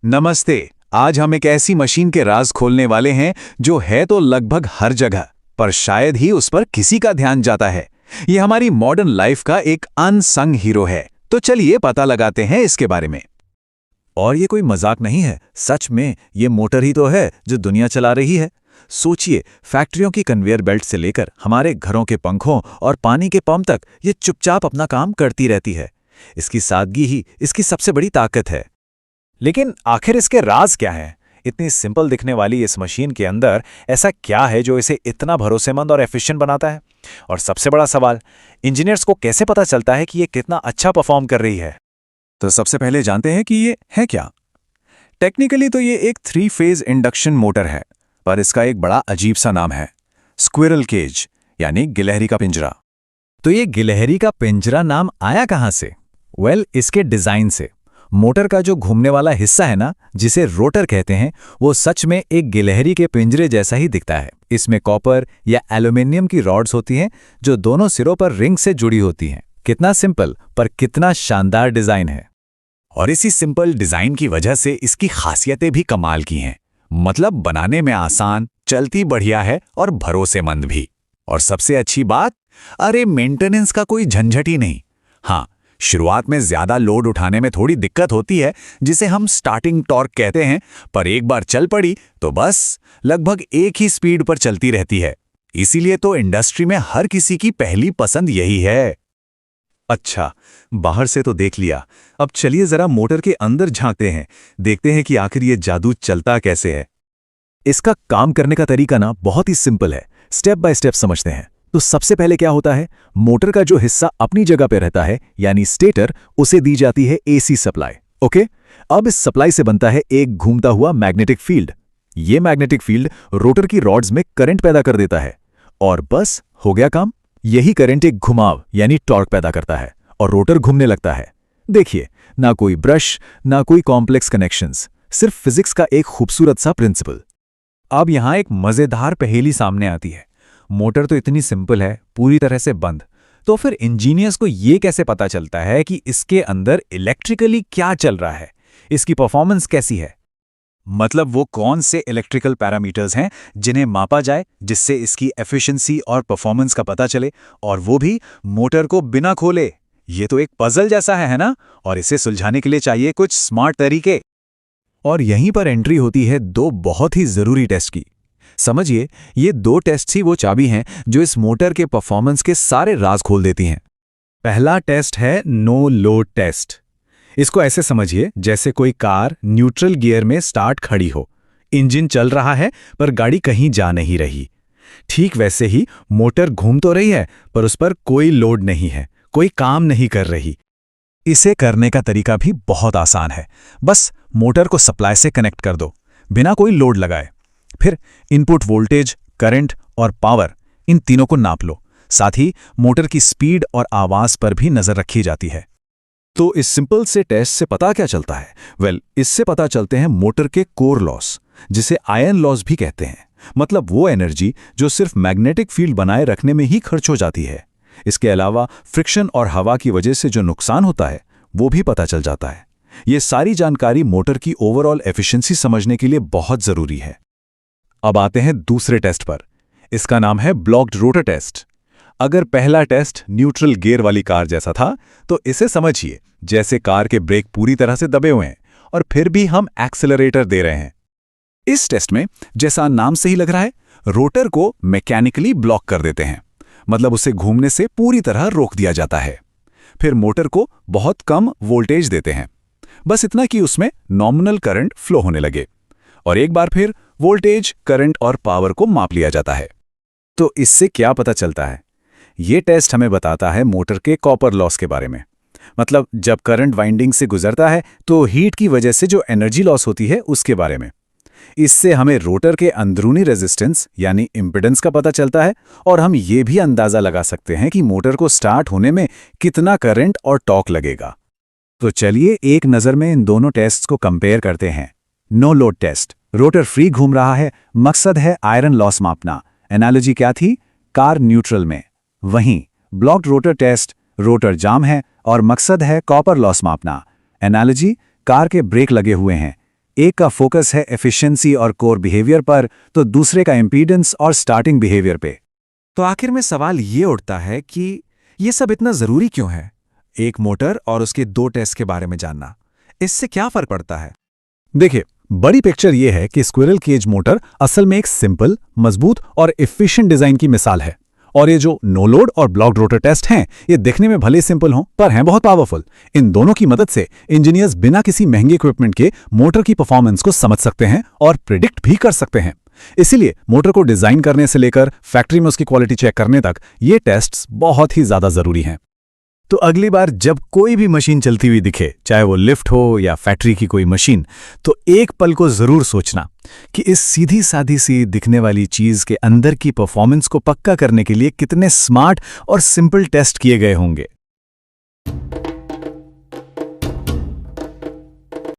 नमस्ते। आज हम एक ऐसी मशीन के राज खोलने वाले हैं जो है तो लगभग हर जगह, पर शायद ही उस पर किसी का ध्यान जाता है। ये हमारी मॉडर्न लाइफ का एक अनसंग हीरो है। तो चलिए पता लगाते हैं इसके बारे में। और ये कोई मजाक नहीं है, सच में ये मोटर ही तो है जो दुनिया चला रही है। सोचिए, फैक्ट्रियों की कन्वेयर बेल्ट से लेकर हमारे घरों के पंखों और पानी के पंप तक ये चुपचाप अपना काम करती रहती है। इसकी सादगी ही इसकी सबसे बड़ी ताकत है। लेकिन आखिर इसके राज क्या हैं? इतनी सिंपल दिखने वाली इस मशीन के अंदर ऐसा क्या है जो इसे इतना भरोसेमंद और एफिशिएंट बनाता है? और सबसे बड़ा सवाल, इंजीनियर्स को कैसे पता चलता है कि ये कितना अच्छा परफॉर्म कर रही है? तो सबसे पहले जानते हैं कि ये है क्या। टेक्निकली तो ये एक 3 फेज इंडक्शन मोटर है, पर इसका एक बड़ा अजीब सा नाम है, स्क्विरल केज, यानी गिलहरी का पिंजरा। तो ये गिलहरी का पिंजरा नाम आया कहां से? इसके डिजाइन से। मोटर का जो घूमने वाला हिस्सा है ना, जिसे रोटर कहते हैं, वो सच में एक गिलहरी के पिंजरे जैसा ही दिखता है। इसमें कॉपर या एल्यूमिनियम की रॉड्स होती हैं जो दोनों सिरों पर रिंग से जुड़ी होती हैं। कितना सिंपल पर कितना शानदार डिजाइन है। और इसी सिंपल डिजाइन की वजह से इसकी खासियतें भी कमाल की हैं। मतलब बनाने में आसान, चलती बढ़िया है और भरोसेमंद भी। और सबसे अच्छी बात, अरे मेंटेनेंस का कोई झंझट ही नहीं। हाँ, शुरुआत में ज्यादा लोड उठाने में थोड़ी दिक्कत होती है, जिसे हम स्टार्टिंग टॉर्क कहते हैं, पर एक बार चल पड़ी तो बस लगभग एक ही स्पीड पर चलती रहती है। इसीलिए तो इंडस्ट्री में हर किसी की पहली पसंद यही है। अच्छा, बाहर से तो देख लिया, अब चलिए जरा मोटर के अंदर झांकते हैं, देखते हैं कि आखिर ये जादू चलता कैसे है। इसका काम करने का तरीका ना बहुत ही सिंपल है। स्टेप बाय स्टेप समझते हैं। तो सबसे पहले क्या होता है, मोटर का जो हिस्सा अपनी जगह पे रहता है यानी स्टेटर, उसे दी जाती है एसी सप्लाई। ओके, अब इस सप्लाई से बनता है एक घूमता हुआ मैग्नेटिक फील्ड। ये मैग्नेटिक फील्ड रोटर की रॉड्स में करंट पैदा कर देता है और बस हो गया काम। यही करंट एक घुमाव यानी टॉर्क पैदा करता है और रोटर घूमने लगता है। देखिए, ना कोई ब्रश, ना कोई कॉम्प्लेक्स कनेक्शंस, सिर्फ फिजिक्स का एक खूबसूरत सा प्रिंसिपल। अब यहां एक मजेदार पहेली सामने आती है। मोटर तो इतनी सिंपल है, पूरी तरह से बंद, तो फिर इंजीनियर्स को ये कैसे पता चलता है कि इसके अंदर इलेक्ट्रिकली क्या चल रहा है, इसकी परफॉर्मेंस कैसी है? मतलब वो कौन से इलेक्ट्रिकल पैरामीटर्स हैं जिन्हें मापा जाए, जिससे इसकी एफिशिएंसी और परफॉर्मेंस का पता चले, और वो भी मोटर को बिना खोले। ये तो एक पजल जैसा है ना? और इसे सुलझाने के लिए चाहिए कुछ स्मार्ट तरीके। और यहीं पर एंट्री होती है दो बहुत ही जरूरी टेस्ट की। समझिए, ये दो टेस्ट ही वो चाबी हैं जो इस मोटर के परफॉर्मेंस के सारे राज खोल देती हैं। पहला टेस्ट है नो लोड टेस्ट। इसको ऐसे समझिए जैसे कोई कार न्यूट्रल गियर में स्टार्ट खड़ी हो, इंजन चल रहा है पर गाड़ी कहीं जा नहीं रही। ठीक वैसे ही मोटर घूम तो रही है पर उस पर कोई लोड नहीं है, कोई काम नहीं कर रही। इसे करने का तरीका भी बहुत आसान है। बस मोटर को सप्लाई से कनेक्ट कर दो बिना कोई लोड लगाए। फिर इनपुट वोल्टेज, करंट और पावर, इन तीनों को नाप लो। साथ ही मोटर की स्पीड और आवाज पर भी नजर रखी जाती है। तो इस सिंपल से टेस्ट से पता क्या चलता है? इससे पता चलते हैं मोटर के कोर लॉस, जिसे आयरन लॉस भी कहते हैं। मतलब वो एनर्जी जो सिर्फ मैग्नेटिक फील्ड बनाए रखने में ही खर्च हो जाती है। इसके अलावा फ्रिक्शन और हवा की वजह से जो नुकसान होता है वो भी पता चल जाता है। ये सारी जानकारी मोटर की ओवरऑल एफिशिएंसी समझने के लिए बहुत जरूरी है। अब आते हैं दूसरे टेस्ट पर। इसका नाम है ब्लॉक्ड रोटर टेस्ट। अगर पहला टेस्ट न्यूट्रल गियर वाली कार जैसा था, तो इसे समझिए जैसे कार के ब्रेक पूरी तरह से दबे हुए हैं और फिर भी हम एक्सेलरेटर दे रहे हैं। इस टेस्ट में, जैसा नाम से ही लग रहा है, रोटर को मैकेनिकली ब्लॉक कर देते हैं। मतलब उसे घूमने से पूरी तरह रोक दिया जाता है। फिर मोटर को बहुत कम वोल्टेज देते हैं, बस इतना कि उसमें नॉमिनल करंट फ्लो होने लगे। और एक बार फिर वोल्टेज, करंट और पावर को माप लिया जाता है। तो इससे क्या पता चलता है? ये टेस्ट हमें बताता है मोटर के कॉपर लॉस के बारे में। मतलब जब करंट वाइंडिंग से गुजरता है तो हीट की वजह से जो एनर्जी लॉस होती है उसके बारे में। इससे हमें रोटर के अंदरूनी रेजिस्टेंस यानी इम्पीडेंस का पता चलता है और हम ये भी अंदाजा लगा सकते हैं कि मोटर को स्टार्ट होने में कितना करंट और टॉर्क लगेगा। तो चलिए एक नज़र में इन दोनों टेस्ट्स को कंपेयर करते हैं। No load test, rotor free घूम रहा है, मकसद है आयरन लॉस मापना। एनालॉजी क्या थी? कार न्यूट्रल में। वहीं ब्लॉक्ड रोटर टेस्ट, रोटर जाम है और मकसद है कॉपर लॉस मापना। एनालॉजी, कार के ब्रेक लगे हुए हैं, एक का फोकस है एफिशिएंसी और कोर बिहेवियर पर, तो दूसरे का इम्पीडेंस और स्टार्टिंग बिहेवियर पे। तो आखिर में सवाल ये उठता है कि ये सब इतना जरूरी क्यों है? एक मोटर और उसके 2 टेस्ट के बारे में जानना, इससे क्या फर्क पड़ता है? देखिए, बड़ी पिक्चर ये है कि स्क्विरल केज मोटर असल में एक सिंपल, मजबूत और एफिशिएंट डिजाइन की मिसाल है। और ये जो नो लोड और ब्लॉक्ड रोटर टेस्ट हैं, ये दिखने में भले सिंपल हों पर हैं बहुत पावरफुल। इन दोनों की मदद से इंजीनियर्स बिना किसी महंगे इक्विपमेंट के मोटर की परफॉर्मेंस को समझ सकते हैं और प्रिडिक्ट भी कर सकते हैं। इसीलिए मोटर को डिजाइन करने से लेकर फैक्ट्री में उसकी क्वालिटी चेक करने तक ये टेस्ट्स बहुत ही ज्यादा जरूरी हैं। तो अगली बार जब कोई भी मशीन चलती हुई दिखे, चाहे वो लिफ्ट हो या फैक्ट्री की कोई मशीन, तो एक पल को जरूर सोचना कि इस सीधी सादी सी दिखने वाली चीज के अंदर की परफॉर्मेंस को पक्का करने के लिए कितने स्मार्ट और सिंपल टेस्ट किए गए होंगे।